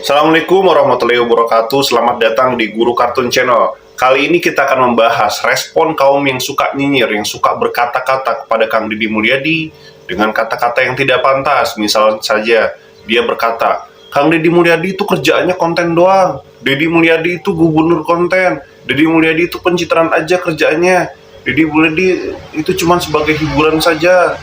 Assalamualaikum warahmatullahi wabarakatuh. Selamat datang di Guru Kartun Channel. Kali ini kita akan membahas respon kaum yang suka nyinyir, yang suka berkata-kata kepada Kang Deddy Mulyadi dengan kata-kata yang tidak pantas. Misal saja dia berkata, Kang Deddy Mulyadi itu kerjaannya konten doang. Deddy Mulyadi itu gubernur konten. Deddy Mulyadi itu pencitraan aja kerjaannya. Deddy Mulyadi itu cuma sebagai hiburan saja.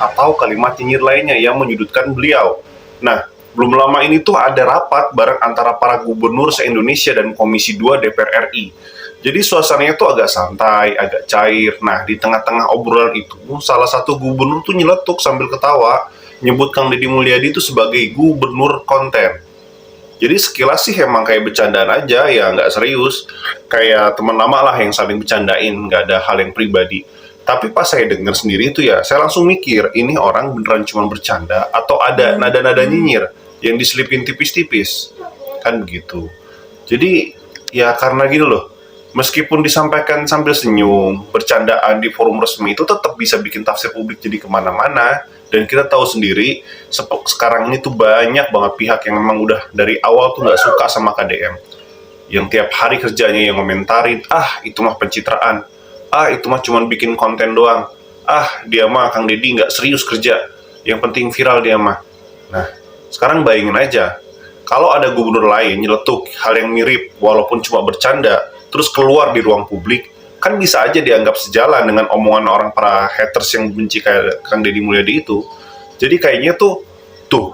Atau kalimat nyinyir lainnya yang menyudutkan beliau. Nah, belum lama ini tuh ada rapat bareng antara para gubernur se-Indonesia dan Komisi 2 DPR RI. Jadi suasananya tuh agak santai, agak cair. Nah, di tengah-tengah obrolan itu, salah satu gubernur tuh nyeletuk sambil ketawa, nyebut Kang Deddy Mulyadi itu sebagai gubernur konten. Jadi sekilas sih emang kayak bercandaan aja, ya nggak serius. Kayak teman lama lah yang saling bercandain, nggak ada hal yang pribadi. Tapi pas saya dengar sendiri itu ya, saya langsung mikir, ini orang beneran cuma bercanda atau ada nada-nada nyinyir yang diselipin tipis-tipis. Kan begitu. Jadi, ya karena gitu loh, meskipun disampaikan sambil senyum, bercandaan di forum resmi itu tetap bisa bikin tafsir publik jadi kemana-mana. Dan kita tahu sendiri, sekarang ini tuh banyak banget pihak yang memang udah dari awal tuh nggak suka sama KDM. Yang tiap hari kerjanya yang komentarin, itu mah pencitraan. Itu mah cuma bikin konten doang. Dia mah Kang Deddy nggak serius kerja. Yang penting viral dia mah. Nah, sekarang bayangin aja, kalau ada gubernur lain nyeletuk hal yang mirip walaupun cuma bercanda, terus keluar di ruang publik, kan bisa aja dianggap sejalan dengan omongan orang para haters yang benci kayak Kang Deddy Mulyadi itu. Jadi kayaknya tuh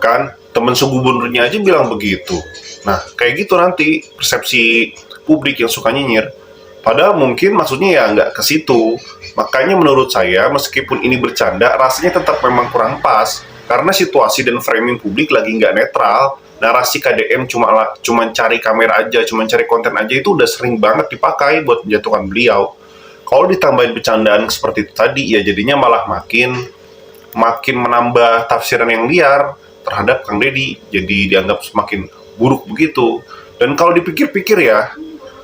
kan, temen segubernurnya aja bilang begitu. Nah, kayak gitu nanti persepsi publik yang suka nyinyir. Padahal mungkin maksudnya ya nggak ke situ. Makanya menurut saya, meskipun ini bercanda, rasanya tetap memang kurang pas. Karena situasi dan framing publik lagi nggak netral. Narasi KDM cuma cari kamera aja, cuma cari konten aja itu udah sering banget dipakai buat menjatuhkan beliau. Kalau ditambahin bercandaan seperti itu tadi, ya jadinya malah makin menambah tafsiran yang liar terhadap Kang Deddy. Jadi dianggap semakin buruk begitu. Dan kalau dipikir-pikir ya,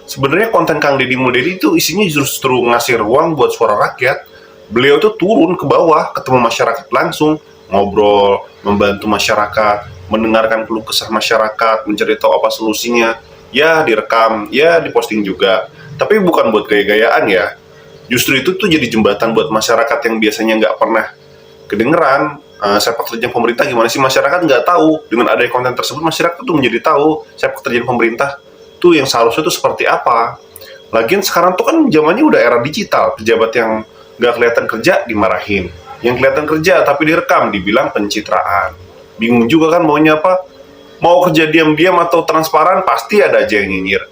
sebenarnya konten Kang Deddy Mulyadi itu isinya justru ngasih ruang buat suara rakyat. Beliau tuh turun ke bawah, ketemu masyarakat langsung, ngobrol, membantu masyarakat, mendengarkan keluh kesah masyarakat, mencari tahu apa solusinya. Ya direkam, ya diposting juga. Tapi bukan buat gaya-gayaan ya. Justru itu tuh jadi jembatan buat masyarakat yang biasanya nggak pernah kedengeran sepak terjang pemerintah gimana sih. Masyarakat nggak tahu. Dengan adanya konten tersebut, masyarakat tuh menjadi tahu sepak terjang pemerintah tuh yang seharusnya tuh seperti apa. Lagian sekarang tuh kan zamannya udah era digital. Pejabat yang nggak kelihatan kerja dimarahin, yang kelihatan kerja tapi direkam dibilang pencitraan. Bingung juga kan maunya apa. Mau kerja diam-diam atau transparan, pasti ada aja yang nyinyir.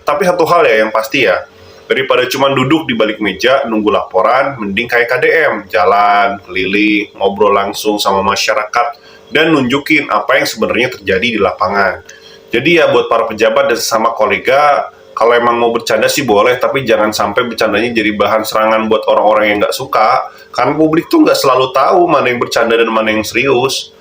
Tapi satu hal ya yang pasti ya, daripada cuma duduk di balik meja nunggu laporan, mending kayak KDM, jalan, keliling, ngobrol langsung sama masyarakat, dan nunjukin apa yang sebenarnya terjadi di lapangan. Jadi ya buat para pejabat dan sesama kolega, kalau emang mau bercanda sih boleh, tapi jangan sampai bercandanya jadi bahan serangan buat orang-orang yang nggak suka. Karena publik tuh nggak selalu tahu mana yang bercanda dan mana yang serius.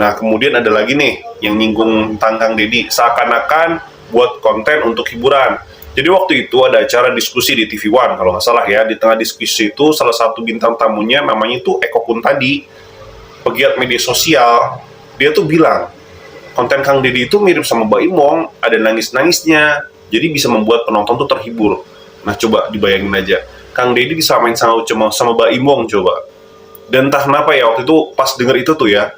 Nah, kemudian ada lagi nih yang nyinggung tentang Kang Deddy, seakan-akan buat konten untuk hiburan. Jadi waktu itu ada acara diskusi di TV One, kalau nggak salah ya. Di tengah diskusi itu, salah satu bintang tamunya namanya itu Eko Kuntadi, pegiat media sosial. Dia tuh bilang, konten Kang Deddy itu mirip sama Mbak Imong, ada nangis-nangisnya, jadi bisa membuat penonton tuh terhibur. Nah, coba dibayangin aja, Kang Deddy disamain sama Mbak Imong coba. Dan entah kenapa ya, waktu itu pas denger itu tuh ya,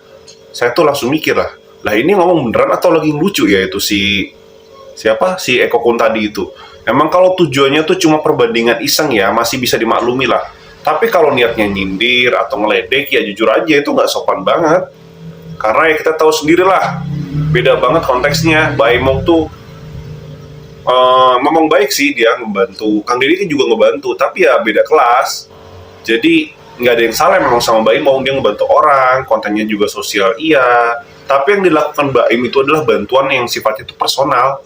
saya tuh langsung mikir lah ini ngomong beneran atau lagi lucu ya itu si Eko Kuntadi itu. Emang kalau tujuannya tuh cuma perbandingan iseng ya, masih bisa dimaklumi lah. Tapi kalau niatnya nyindir atau ngeledek, ya jujur aja itu nggak sopan banget. Karena ya kita tahu sendiri lah, beda banget konteksnya. Mbak Imong tuh memang baik sih, dia ngebantu. Kang Deddy kan juga ngebantu, tapi ya beda kelas. Jadi nggak ada yang salah memang sama Mbak Imong, dia ngebantu orang, kontennya juga sosial iya. Tapi yang dilakukan Mbak Im itu adalah bantuan yang sifatnya itu personal,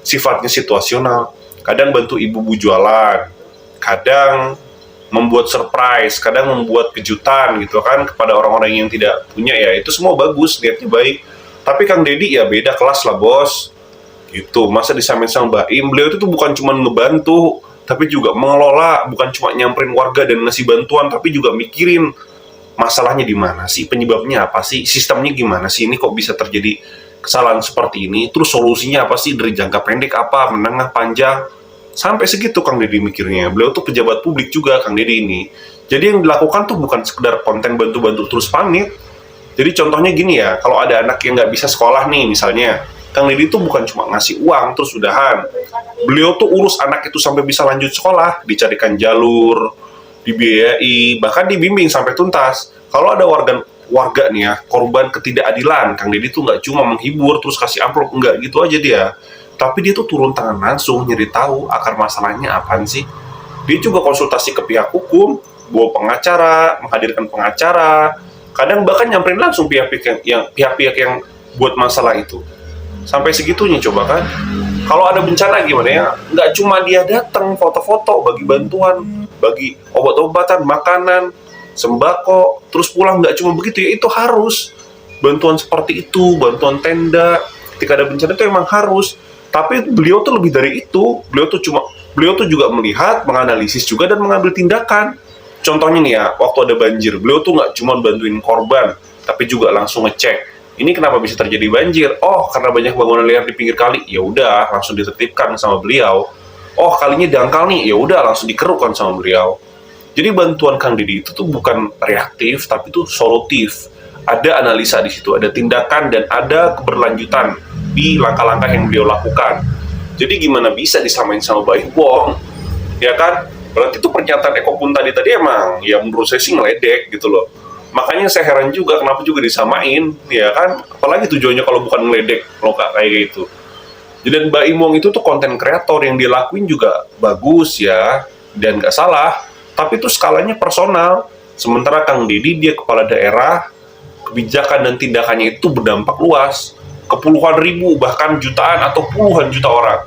sifatnya situasional. Kadang bantu ibu-ibu jualan, kadang membuat surprise, kadang membuat kejutan gitu kan kepada orang-orang yang tidak punya, ya itu semua bagus, niatnya baik. Tapi Kang Deddy ya beda kelas lah bos, gitu. Masa disamain sama Mbak Im, beliau itu tuh bukan cuma ngebantu, tapi juga mengelola, bukan cuma nyamperin warga dan ngasih bantuan, tapi juga mikirin masalahnya di mana sih, penyebabnya apa sih, sistemnya gimana sih, ini kok bisa terjadi kesalahan seperti ini, terus solusinya apa sih dari jangka pendek apa, menengah, panjang, sampai segitu Kang Deddy mikirnya. Beliau tuh pejabat publik juga Kang Deddy ini. Jadi yang dilakukan tuh bukan sekedar konten bantu-bantu terus pamit. Jadi contohnya gini ya, kalau ada anak yang nggak bisa sekolah nih misalnya, Kang Deddy tuh bukan cuma ngasih uang terus udahan. Beliau tuh urus anak itu sampai bisa lanjut sekolah, dicarikan jalur, dibiayai, bahkan dibimbing sampai tuntas. Kalau ada warga nih ya, korban ketidakadilan, Kang Deddy tuh nggak cuma menghibur terus kasih amplop, nggak gitu aja dia. Tapi dia tuh turun tangan langsung, nyari tahu akar masalahnya apaan sih. Dia juga konsultasi ke pihak hukum, bawa pengacara, menghadirkan pengacara, kadang bahkan nyamperin langsung pihak-pihak yang buat masalah itu. Sampai segitunya coba kan. Kalau ada bencana gimana ya? Nggak cuma dia datang foto-foto bagi bantuan, bagi obat-obatan, makanan, sembako, terus pulang, nggak cuma begitu ya, itu harus. Bantuan seperti itu, bantuan tenda, ketika ada bencana itu emang harus. Tapi beliau tuh lebih dari itu. Beliau tuh juga melihat, menganalisis juga, dan mengambil tindakan. Contohnya nih ya, waktu ada banjir, beliau tuh nggak cuma bantuin korban, tapi juga langsung ngecek. Ini kenapa bisa terjadi banjir? Oh, karena banyak bangunan liar di pinggir kali. Ya udah, langsung ditertibkan sama beliau. Oh, kalinya dangkal nih. Ya udah, langsung dikerukan sama beliau. Jadi bantuan Kang Deddy itu tuh bukan reaktif, tapi itu solutif. Ada analisa di situ, ada tindakan, dan ada keberlanjutan di langkah-langkah yang beliau lakukan. Jadi gimana bisa disamain sama Baim Wong? Ya kan? Berarti itu pernyataan Eko Pun tadi emang, ya menurut saya sih ngeledek gitu loh. Makanya saya heran juga kenapa juga disamain, ya kan? Apalagi tujuannya kalau bukan ngeledek loh kayak gitu. Dan Mbak Imong itu tuh konten kreator, yang dia lakuin juga bagus ya, dan nggak salah. Tapi itu skalanya personal. Sementara Kang Deddy dia kepala daerah, kebijakan dan tindakannya itu berdampak luas ke puluhan ribu, bahkan jutaan atau puluhan juta orang.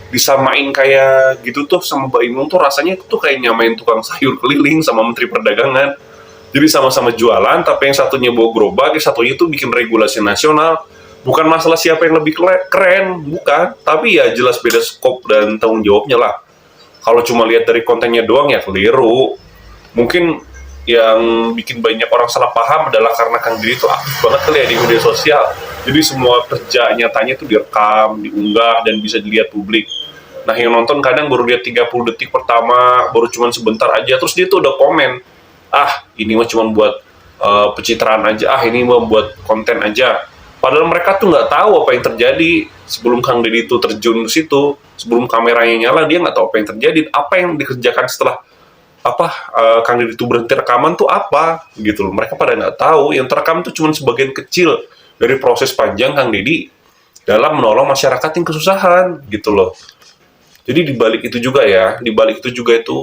Disamain kayak gitu tuh sama Mbak Imong tuh rasanya tuh kayak nyamain tukang sayur keliling sama Menteri Perdagangan. Jadi sama-sama jualan, tapi yang satunya bawa gerobak, yang satunya itu bikin regulasi nasional. Bukan masalah siapa yang lebih keren, bukan. Tapi ya jelas beda skop dan tanggung jawabnya lah. Kalau cuma lihat dari kontennya doang ya keliru. Mungkin yang bikin banyak orang salah paham adalah karena Kang Deddy itu aktif banget kali ya di media sosial. Jadi semua kerja nyatanya itu direkam, diunggah, dan bisa dilihat publik. Nah yang nonton kadang baru lihat 30 detik pertama, baru cuma sebentar aja, terus dia tuh udah komen, ini mah cuma buat pencitraan aja, ini mah buat konten aja. Padahal mereka tuh nggak tahu apa yang terjadi sebelum Kang Deddy itu terjun ke situ, sebelum kameranya nyala dia nggak tahu apa yang terjadi, apa yang dikerjakan setelah Kang Deddy itu berhenti rekaman tuh apa gitu loh. Mereka pada nggak tahu, yang terekam tuh cuma sebagian kecil dari proses panjang Kang Deddy dalam menolong masyarakat yang kesusahan gitu loh. Jadi dibalik itu juga itu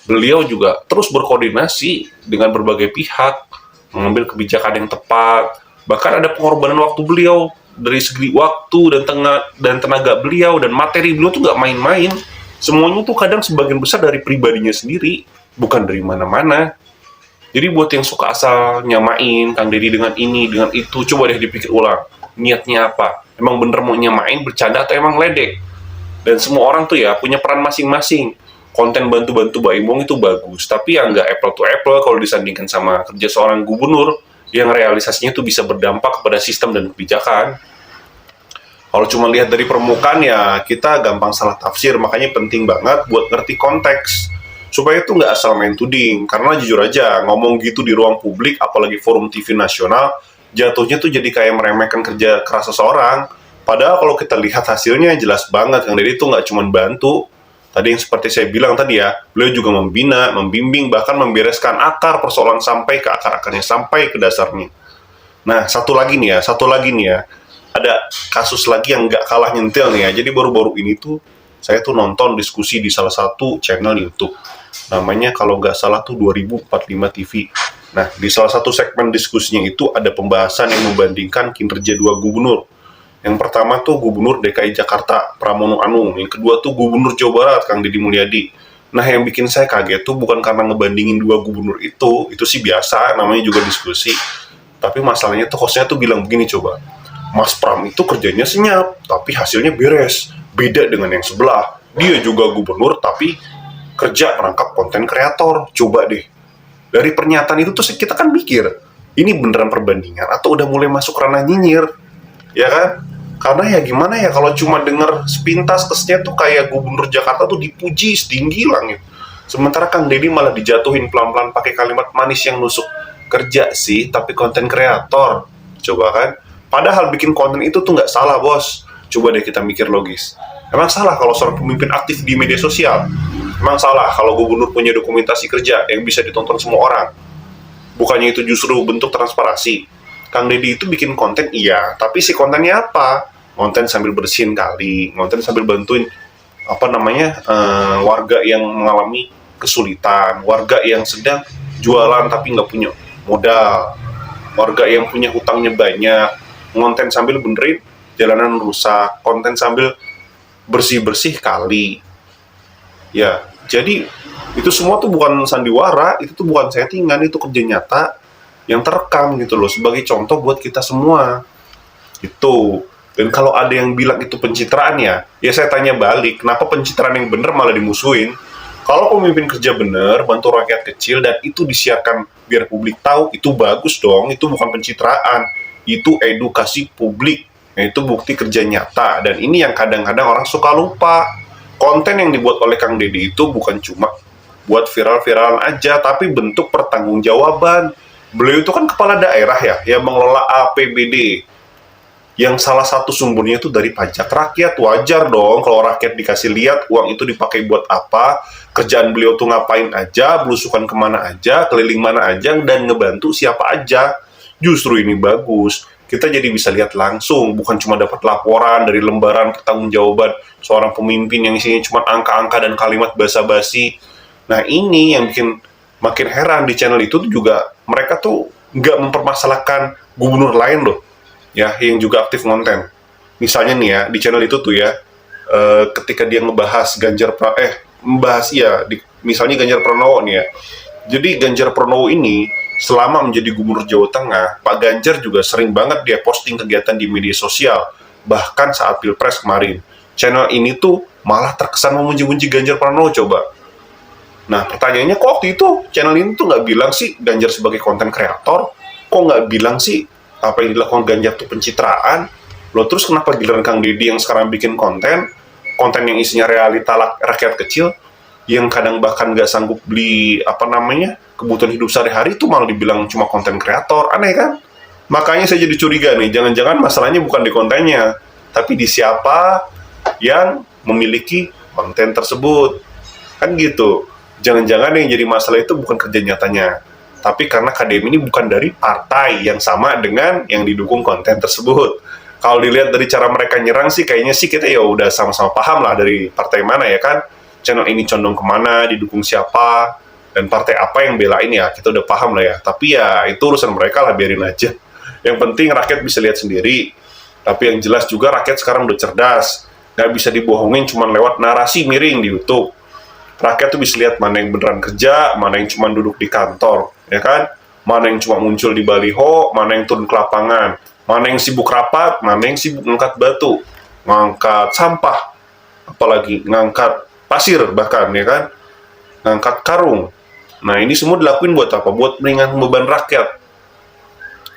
beliau juga terus berkoordinasi dengan berbagai pihak, mengambil kebijakan yang tepat. Bahkan ada pengorbanan waktu beliau, dari segi waktu dan tenaga beliau, dan materi beliau tuh nggak main-main. Semuanya tuh kadang sebagian besar dari pribadinya sendiri, bukan dari mana-mana. Jadi buat yang suka asal nyamain Kang Deddy dengan ini, dengan itu, coba deh dipikir ulang. Niatnya apa? Emang bener mau nyamain, bercanda, atau emang ledek? Dan semua orang tuh ya punya peran masing-masing. Konten bantu-bantu Mbak Imong itu bagus, tapi ya nggak apple to apple kalau disandingkan sama kerja seorang gubernur yang realisasinya itu bisa berdampak kepada sistem dan kebijakan. Kalau cuma lihat dari permukaan ya kita gampang salah tafsir, makanya penting banget buat ngerti konteks supaya itu nggak asal main tuding. Karena jujur aja ngomong gitu di ruang publik, apalagi forum TV nasional, jatuhnya tuh jadi kayak meremehkan kerja keras seseorang. Padahal kalau kita lihat hasilnya jelas banget Kang Deddy itu nggak cuma bantu. Tadi yang seperti saya bilang tadi ya, beliau juga membina, membimbing, bahkan membereskan akar persoalan sampai ke akar-akarnya, sampai ke dasarnya. Nah, satu lagi nih ya, ada kasus lagi yang nggak kalah nyentil nih ya. Jadi baru-baru ini tuh, saya tuh nonton diskusi di salah satu channel YouTube. Namanya kalau nggak salah tuh 2045 TV. Nah, di salah satu segmen diskusinya itu ada pembahasan yang membandingkan kinerja dua gubernur. Yang pertama tuh Gubernur DKI Jakarta, Pramono Anung. Yang kedua tuh Gubernur Jawa Barat, Kang Deddy Mulyadi. Nah, yang bikin saya kaget tuh bukan karena ngebandingin dua gubernur itu sih biasa, namanya juga diskusi. Tapi masalahnya tuh hostnya tuh bilang begini coba, Mas Pram itu kerjanya senyap, tapi hasilnya beres. Beda dengan yang sebelah. Dia juga gubernur, tapi kerja merangkap konten kreator. Coba deh. Dari pernyataan itu tuh kita kan mikir, ini beneran perbandingan atau udah mulai masuk ranah nyinyir? Ya kan? Karena ya gimana ya, kalau cuma denger sepintas kesnya tuh kayak gubernur Jakarta tuh dipuji setinggi langit. Sementara Kang Deddy malah dijatuhin pelan-pelan pakai kalimat manis yang nusuk. Kerja sih, tapi konten kreator. Coba kan? Padahal bikin konten itu tuh nggak salah, bos. Coba deh kita mikir logis. Emang salah kalau seorang pemimpin aktif di media sosial? Emang salah kalau gubernur punya dokumentasi kerja yang bisa ditonton semua orang? Bukannya itu justru bentuk transparansi? Kang Deddy itu bikin konten iya, tapi si kontennya apa? Konten sambil bersihin kali, konten sambil bantuin warga yang mengalami kesulitan, warga yang sedang jualan tapi nggak punya modal, warga yang punya hutangnya banyak, konten sambil benerin jalanan rusak, konten sambil bersih-bersih kali. Ya, jadi itu semua tuh bukan sandiwara, itu tuh bukan settingan, itu kerja nyata yang terekam gitu loh, sebagai contoh buat kita semua. Itu. Dan kalau ada yang bilang itu pencitraan ya saya tanya balik, kenapa pencitraan yang bener malah dimusuhin? Kalau pemimpin kerja bener, bantu rakyat kecil, dan itu disiarkan biar publik tahu, itu bagus dong, itu bukan pencitraan, itu edukasi publik, itu bukti kerja nyata. Dan ini yang kadang-kadang orang suka lupa. Konten yang dibuat oleh Kang Deddy itu bukan cuma buat viral-viralan aja, tapi bentuk pertanggungjawaban. Beliau itu kan kepala daerah ya, yang mengelola APBD, yang salah satu sumbernya itu dari pajak rakyat. Wajar dong kalau rakyat dikasih lihat uang itu dipakai buat apa, kerjaan beliau tuh ngapain aja, belusukan kemana aja, keliling mana aja, dan ngebantu siapa aja. Justru ini bagus, kita jadi bisa lihat langsung, bukan cuma dapat laporan dari lembaran pertanggungjawaban seorang pemimpin yang isinya cuma angka-angka dan kalimat basa-basi. Nah ini yang bikin makin heran di channel itu juga, mereka tuh nggak mempermasalahkan gubernur lain loh, ya, yang juga aktif konten. Misalnya nih ya, di channel itu tuh ya, ketika dia ngebahas misalnya Ganjar Pranowo nih ya. Jadi Ganjar Pranowo ini selama menjadi gubernur Jawa Tengah, Pak Ganjar juga sering banget dia posting kegiatan di media sosial, bahkan saat Pilpres kemarin. Channel ini tuh malah terkesan memuji-muji Ganjar Pranowo coba. Nah, pertanyaannya kok waktu itu channel ini tuh nggak bilang sih Ganjar sebagai konten kreator? Kok nggak bilang sih apa yang dilakukan Ganjar itu pencitraan? Loh, terus kenapa giliran Kang Deddy yang sekarang bikin konten yang isinya realita rakyat kecil, yang kadang bahkan nggak sanggup beli kebutuhan hidup sehari-hari, itu malah dibilang cuma konten kreator? Aneh kan? Makanya saya jadi curiga nih, jangan-jangan masalahnya bukan di kontennya, tapi di siapa yang memiliki konten tersebut. Kan gitu. Jangan-jangan yang jadi masalah itu bukan kerja nyatanya, tapi karena KDM ini bukan dari partai yang sama dengan yang didukung konten tersebut. Kalau dilihat dari cara mereka nyerang sih, kayaknya sih kita ya udah sama-sama paham lah dari partai mana ya kan, channel ini condong kemana, didukung siapa, dan partai apa yang belain ya, kita udah paham lah ya. Tapi ya itu urusan mereka lah, biarin aja. Yang penting rakyat bisa lihat sendiri. Tapi yang jelas juga rakyat sekarang udah cerdas, nggak bisa dibohongin cuma lewat narasi miring di YouTube. Rakyat tuh bisa lihat mana yang beneran kerja, mana yang cuma duduk di kantor, ya kan? Mana yang cuma muncul di baliho, mana yang turun ke lapangan, mana yang sibuk rapat, mana yang sibuk ngangkat batu, ngangkat sampah, apalagi ngangkat pasir bahkan, ya kan? Ngangkat karung. Nah ini semua dilakuin buat apa? Buat meringankan beban rakyat.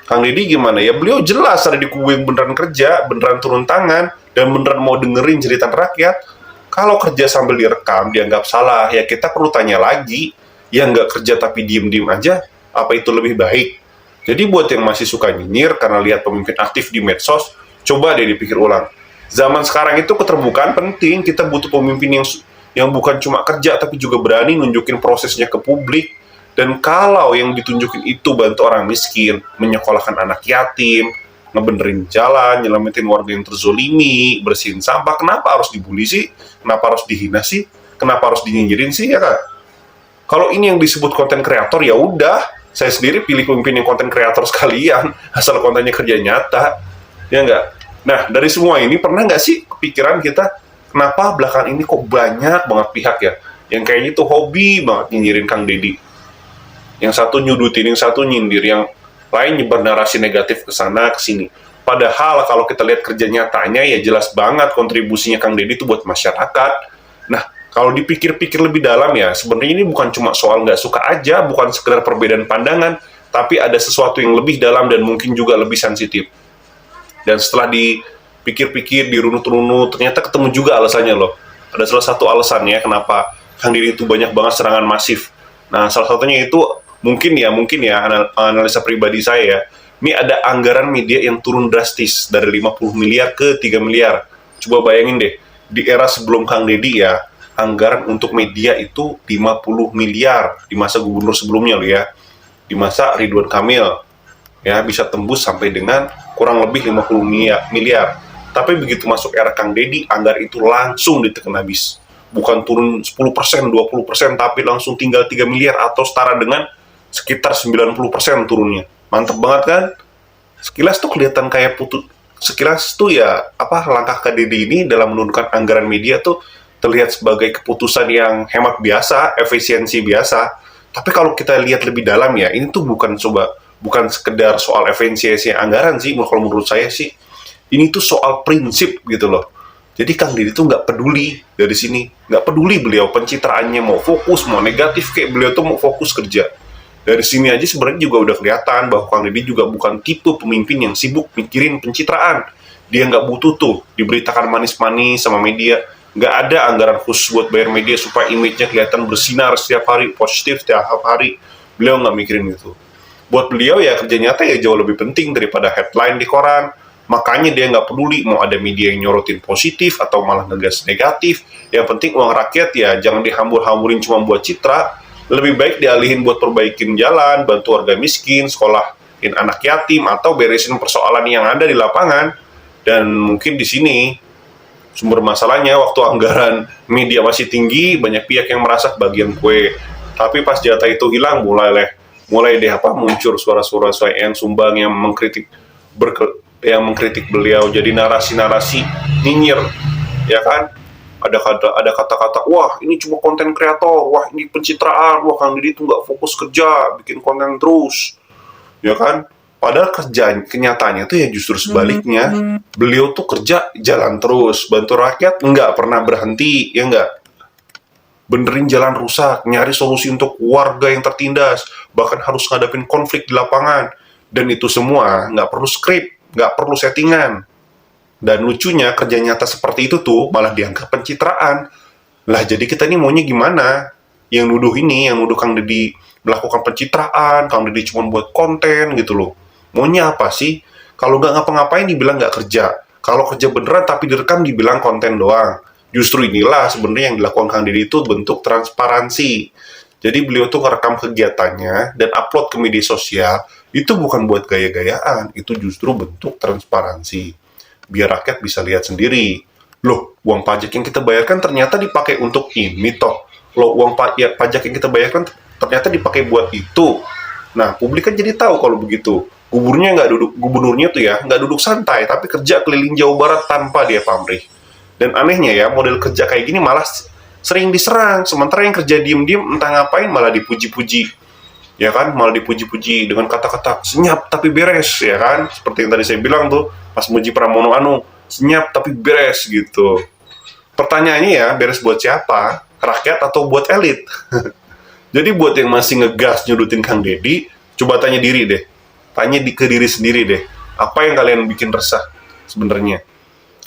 Kang Deddy gimana? Ya beliau jelas ada di kubu yang beneran kerja, beneran turun tangan, dan beneran mau dengerin cerita rakyat. Kalau kerja sambil direkam dianggap salah, ya kita perlu tanya lagi. Yang nggak kerja tapi diem-diem aja, apa itu lebih baik? Jadi buat yang masih suka nyinyir karena lihat pemimpin aktif di medsos, coba deh dipikir ulang. Zaman sekarang itu keterbukaan penting, kita butuh pemimpin yang bukan cuma kerja tapi juga berani nunjukin prosesnya ke publik. Dan kalau yang ditunjukin itu bantu orang miskin, menyekolahkan anak yatim, ngebenerin jalan, nyelamatin warga yang terzolimi, bersihin sampah, kenapa harus dibully sih? Kenapa harus dihina sih? Kenapa harus dinyinyirin sih, ya kan? Kalau ini yang disebut konten kreator, ya udah, saya sendiri pilih pemimpin yang konten kreator sekalian, asal kontennya kerja nyata, ya nggak? Nah, dari semua ini, pernah nggak sih kepikiran kita, kenapa belakangan ini kok banyak banget pihak ya, yang kayaknya tuh hobi banget nyinyirin Kang Deddy. Yang satu nyudutin, yang satu nyindir, yang lain nyebar narasi negatif ke sana, ke sini. Padahal kalau kita lihat kerja nyatanya, ya jelas banget kontribusinya Kang Deddy itu buat masyarakat. Nah, kalau dipikir-pikir lebih dalam ya, sebenarnya ini bukan cuma soal nggak suka aja, bukan sekedar perbedaan pandangan, tapi ada sesuatu yang lebih dalam dan mungkin juga lebih sensitif. Dan setelah pikir-pikir, dirunut-runut, ternyata ketemu juga alasannya loh. Ada salah satu alasannya kenapa Kang Deddy itu banyak banget serangan masif. Nah, salah satunya itu mungkin ya analisa pribadi saya ya. Ini ada anggaran media yang turun drastis dari 50 miliar ke 3 miliar. Coba bayangin deh, di era sebelum Kang Deddy ya, anggaran untuk media itu 50 miliar di masa gubernur sebelumnya loh ya. Di masa Ridwan Kamil ya bisa tembus sampai dengan kurang lebih 50 miliar. Tapi begitu masuk era Kang Deddy, anggaran itu langsung ditekan habis. Bukan turun 10%, 20%, tapi langsung tinggal 3 miliar atau setara dengan sekitar 90% turunnya. Mantep banget kan? Sekilas tuh kelihatan kayak sekilas tuh ya langkah Kang Deddy ini dalam menurunkan anggaran media tuh terlihat sebagai keputusan yang hemat biasa, efisiensi biasa. Tapi kalau kita lihat lebih dalam ya, ini tuh bukan sekedar soal efisiensi anggaran sih, kalau menurut saya sih. Ini tuh soal prinsip gitu loh. Jadi Kang Deddy tuh nggak peduli dari sini. Nggak peduli beliau pencitraannya mau fokus, mau negatif, kayak beliau tuh mau fokus kerja. Dari sini aja sebenarnya juga udah kelihatan bahwa Kang Deddy juga bukan tipe pemimpin yang sibuk mikirin pencitraan. Dia nggak butuh tuh diberitakan manis-manis sama media. Nggak ada anggaran khusus buat bayar media supaya image-nya kelihatan bersinar setiap hari, positif setiap hari. Beliau nggak mikirin itu. Buat beliau ya kerja nyata ya jauh lebih penting daripada headline di koran. Makanya dia nggak peduli mau ada media yang nyorotin positif atau malah ngegas negatif. Yang penting uang rakyat ya jangan dihambur-hamburin cuma buat citra. Lebih baik dialihin buat perbaikin jalan, bantu warga miskin, sekolahin anak yatim, atau beresin persoalan yang ada di lapangan. Dan mungkin di sini sumber masalahnya waktu anggaran media masih tinggi, banyak pihak yang merasa bagian kue. Tapi pas jatah itu hilang, mulai deh muncul suara-suara yang sumbang yang mengkritik beliau, jadi narasi-narasi nyinyir, ya kan? Ada kata-kata, wah ini cuma konten kreator, wah ini pencitraan, wah Kang Deddy itu nggak fokus kerja, bikin konten terus, ya kan? Padahal kenyataannya tuh ya justru sebaliknya, beliau tuh kerja jalan terus, bantu rakyat nggak pernah berhenti, ya nggak? Benerin jalan rusak, nyari solusi untuk warga yang tertindas, bahkan harus ngadepin konflik di lapangan, dan itu semua nggak perlu skrip, nggak perlu settingan. Dan lucunya kerja nyata seperti itu tuh malah dianggap pencitraan. Lah jadi kita ini maunya gimana? Yang nuduh Kang Deddy melakukan pencitraan, Kang Deddy cuma buat konten gitu loh. Maunya apa sih? Kalau nggak ngapa-ngapain dibilang nggak kerja. Kalau kerja beneran tapi direkam dibilang konten doang. Justru inilah sebenarnya yang dilakukan Kang Deddy itu bentuk transparansi. Jadi beliau tuh ngerekam kegiatannya dan upload ke media sosial, itu bukan buat gaya-gayaan, itu justru bentuk transparansi. Biar rakyat bisa lihat sendiri. Loh, uang pajak yang kita bayarkan ternyata dipakai untuk ini toh. Loh, uang pajak yang kita bayarkan ternyata dipakai buat itu. Nah, publik kan jadi tahu kalau begitu. Gubernurnya tuh ya nggak duduk santai, tapi kerja keliling Jawa Barat tanpa dia pamrih. Dan anehnya ya, model kerja kayak gini malah sering diserang. Sementara yang kerja diem-diem entah ngapain malah dipuji-puji. Ya kan, malah dipuji-puji dengan kata-kata senyap tapi beres, ya kan? Seperti yang tadi saya bilang tuh, pas muji Pramono Anung, senyap tapi beres gitu. Pertanyaannya ya, beres buat siapa? Rakyat atau buat elit? Jadi buat yang masih ngegas nyudutin Kang Deddy, coba tanya diri deh. Tanya ke diri sendiri deh. Apa yang kalian bikin resah sebenarnya?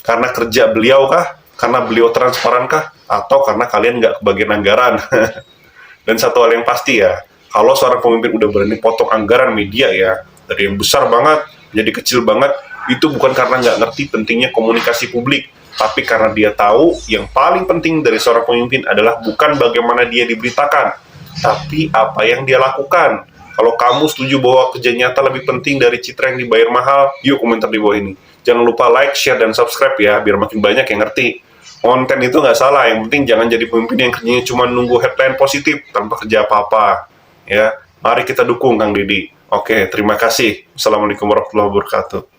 Karena kerja beliau kah? Karena beliau transparan kah? Atau karena kalian nggak kebagian anggaran? Dan satu hal yang pasti ya, kalau seorang pemimpin udah berani potong anggaran media ya, dari yang besar banget jadi kecil banget, itu bukan karena nggak ngerti pentingnya komunikasi publik, tapi karena dia tahu yang paling penting dari seorang pemimpin adalah bukan bagaimana dia diberitakan, tapi apa yang dia lakukan. Kalau kamu setuju bahwa kerja nyata lebih penting dari citra yang dibayar mahal, yuk komentar di bawah ini. Jangan lupa like, share, dan subscribe ya, biar makin banyak yang ngerti. Konten itu nggak salah, yang penting jangan jadi pemimpin yang kerjanya cuma nunggu headline positif tanpa kerja apa-apa. Ya, mari kita dukung Kang Deddy. Oke, terima kasih. Assalamualaikum warahmatullahi wabarakatuh.